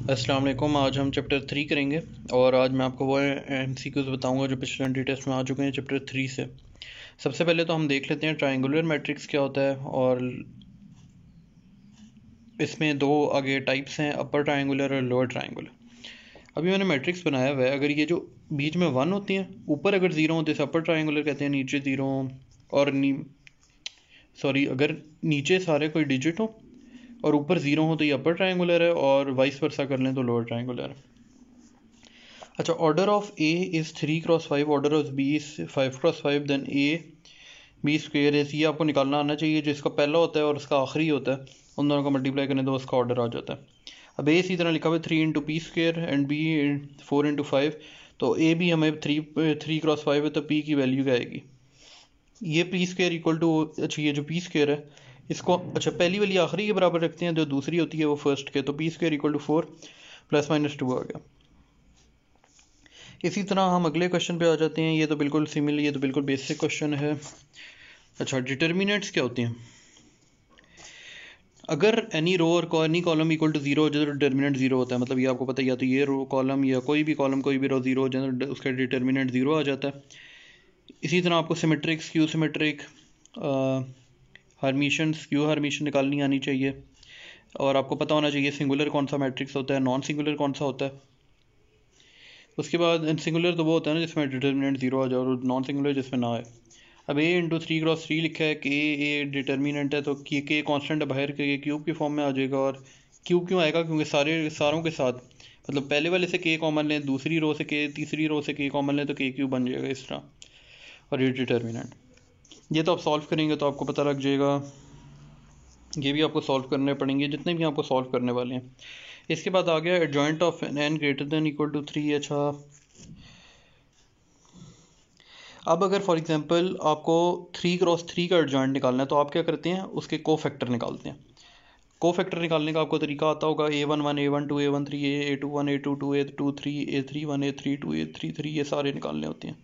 अस्सलाम वालेकुम। आज हम चैप्टर 3 करेंगे और आज मैं आपको वो MCQs बताऊंगा जो पिछले एंट्री टेस्ट में आ चुके हैं चैप्टर 3 से। सबसे पहले तो हम देख लेते हैं ट्रायंगुलर मैट्रिक्स क्या होता है, और इसमें दो आगे टाइप्स हैं, अपर ट्रायंगुलर और लोअर ट्रायंगुलर। अभी मैंने मैट्रिक्स बनाया हुआ है, अगर ये जो बीच में 1 होती हैं, ऊपर अगर 0 होते हैं अपर ट्रायंगुलर कहते हैं, नीचे 0 और अगर नीचे सारे कोई डिजिट हो और ऊपर 0 हो तो ये अपर ट्रायंगुलर है, और वाइस वर्सा कर लें तो लोअर ट्रायंगुलर है। अच्छा, order of A is 3x5, order of B is 5x5, then A B square is, ये आपको निकालना आना चाहिए। जो इसका पहला होता है और इसका आखिरी होता है, उन दोनों का मल्टीप्लाई करने तो उसका ऑर्डर आ जाता है। अब ए इसी तरह लिखा हुआ है 3 × p² एंड बी 4 × 5, तो ए भी हमें 3x5 है, तो पी की वैल्यू क्या आएगी, ये p² इक्वल टू, अच्छा ये जो p² है इसको, अच्छा पहली वाली आखिरी के बराबर रखते हैं, जो दूसरी होती है वो फर्स्ट के, तो p² इक्वल टू 4 ± 2 आ गया। इसी तरह हम अगले क्वेश्चन पे आ जाते हैं। ये तो बिल्कुल सिमिलर, ये तो बिल्कुल बेसिक क्वेश्चन है। अच्छा, डिटर्मिनेंट्स क्या होती हैं? अगर एनी रो और एनी कॉलम इक्वल टू 0 हो जाए तो डिटर्मिनेंट 0 होता है। मतलब ये आपको पता है, या तो ये रो कॉलम या कोई भी कॉलम कोई भी रो 0 हो जाए तो उसका डिटर्मिनेंट 0 आ जाता है। इसी तरह आपको symmetric, skew symmetric, Hermitian, skew Hermitian निकालनी आनी चाहिए, और आपको पता होना चाहिए सिंगुलर कौन सा मैट्रिक्स होता है, नॉन सिंगुलर कौन सा होता है। उसके बाद सिंगुलर तो वो होता है ना जिसमें डिटर्मिनेंट 0 आ जाए, और नॉन सिंगुलर जिसमें ना आए। अब a × 3x3 लिखा है कि ए डिटर्मिनेंट है, तो के कांस्टेंट है बाहर के क्यूब की फॉर्म में आ जाएगा। और क्यूब क्यों आएगा? क्योंकि सारों के साथ, मतलब पहले वाले से के कॉमन लें, दूसरी रो से के, तीसरी रो से के कॉमन लें, तो के क्यूब बन जाएगा इस तरह, और ये डिटर्मिनेंट। ये तो आप सॉल्व करेंगे तो आपको पता लग जाएगा। ये भी आपको सॉल्व करने पड़ेंगे, जितने भी आपको सॉल्व करने वाले हैं। इसके बाद आ गया एडजॉइंट ऑफ n > 3। अच्छा, अब अगर फॉर एग्जांपल आपको 3x3 का एडजॉइंट निकालना है, तो आप क्या करते हैं, उसके कोफैक्टर निकालते हैं। कोफैक्टर निकालने का आपको तरीका आता होगा, a11 a12 a13 a21 a22 a23 a31 a32 a33, ये सारे निकालने होते हैं।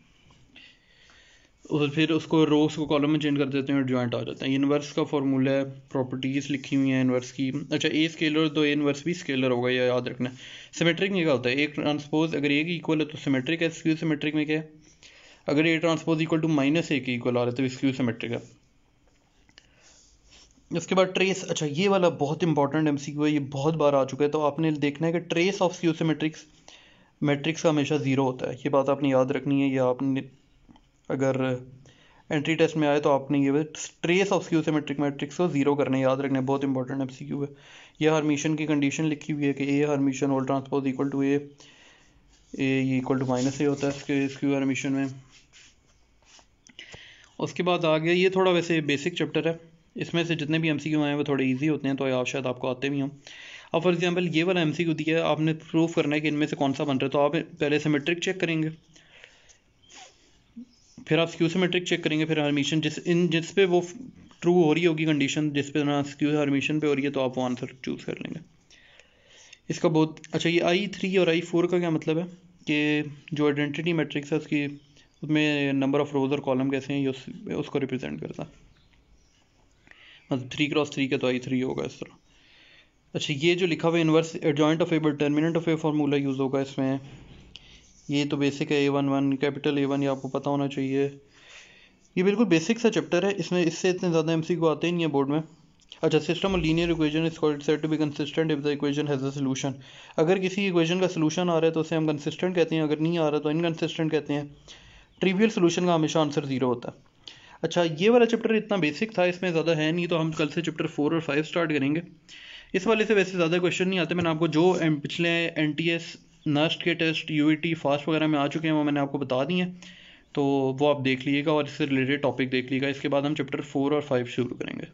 और फिर उसको रोज को कॉलम में चेंज कर देते हैं, एडजॉइंट आ जाता है। इनवर्स का फॉर्मूला है, प्रॉपर्टीज़ लिखी हुई हैं इनवर्स की। अच्छा, ए स्केलर तो ए इनवर्स भी स्केलर होगा, ये याद रखना है। सिमेट्रिक में क्या होता है, एक ट्रांसपोज अगर ए की इक्वल है तो सिमेट्रिक है। स्क्यू सिमेट्रिक में क्या है, अगर A transpose equal to -a के इक्वल आ रहा है तो स्क्यू सिमेट्रिक है। उसके बाद ट्रेस, अच्छा ये वाला बहुत इंपॉर्टेंट MCQ है, ये बहुत बार आ चुका है, तो आपने देखना है कि ट्रेस ऑफ स्क्यू सिमेट्रिक्स मैट्रिक्स का हमेशा 0 होता है। ये बात आपने याद रखनी है। ये आपने अगर एंट्री टेस्ट में आए तो आपने ये trace of skew symmetric matrix को 0 करने याद रखना है, बहुत इंपॉर्टेंट MCQ है। ये हर्मिशन की कंडीशन लिखी हुई है कि A hermitian whole transpose equal to A equal to -a होता है स्क्यू हर्मिशन में। उसके बाद आ गया, ये थोड़ा वैसे बेसिक चैप्टर है, इसमें से जितने भी MCQ आए हैं वो थोड़े इजी होते हैं, तो आप शायद आपको आते भी हों। अब फॉर एग्जांपल ये वाला MCQ दिया है, आपने प्रूफ करना है कि इनमें से कौन सा बन रहा है, तो आप पहले सिमेट्रिक चेक करेंगे, फिर आप स्क्यू सिमेट्रिक चेक करेंगे, फिर हर्मिशन जिस पे वो ट्रू हो रही होगी कंडीशन, जिस पे ना स्क्यू हर्मिशन पे हो रही है, तो आप वो आंसर चूज़ कर लेंगे। इसका बहुत अच्छा, ये I3 और I4 का क्या मतलब है कि जो आइडेंटिटी मैट्रिक्स है उसकी, उसमें नंबर ऑफ रोज और कॉलम कैसे हैं, ये उसको रिप्रेजेंट करता है। मतलब 3x3 का तो I3 होगा इस तरह। अच्छा, ये जो लिखा हुआ है inverse adjoint of A determinant of A formula use होगा इसमें। ये तो बेसिक है, A11 कैपिटल A1, ये आपको पता होना चाहिए। ये बिल्कुल बेसिक सा चैप्टर है, इसमें इससे इतने ज़्यादा MCQ आते ही नहीं है बोर्ड में। अच्छा, system of linear equation is said to be consistent if the equation has a solution. अगर किसी इक्वेशन का सोल्यूशन आ रहा है तो उसे हम कंसिस्टेंट कहते हैं, अगर नहीं आ रहा तो इनकंसिस्टेंट कहते हैं। ट्रिवियल सोल्यूशन का हमेशा आंसर 0 होता है। अच्छा, ये वाला चैप्टर इतना बेसिक था, इसमें ज़्यादा है नहीं, तो हम कल से चैप्टर 4 और 5 स्टार्ट करेंगे। इस वाले से वैसे ज़्यादा क्वेश्चन नहीं आते। मैंने आपको जो पिछले NTS नस्ट के टेस्ट UET फास्ट वगैरह में आ चुके हैं वो मैंने आपको बता दिए हैं, तो वो आप देख लीजिएगा और इससे रिलेटेड टॉपिक देख लीजिएगा। इसके बाद हम चैप्टर 4 और 5 शुरू करेंगे।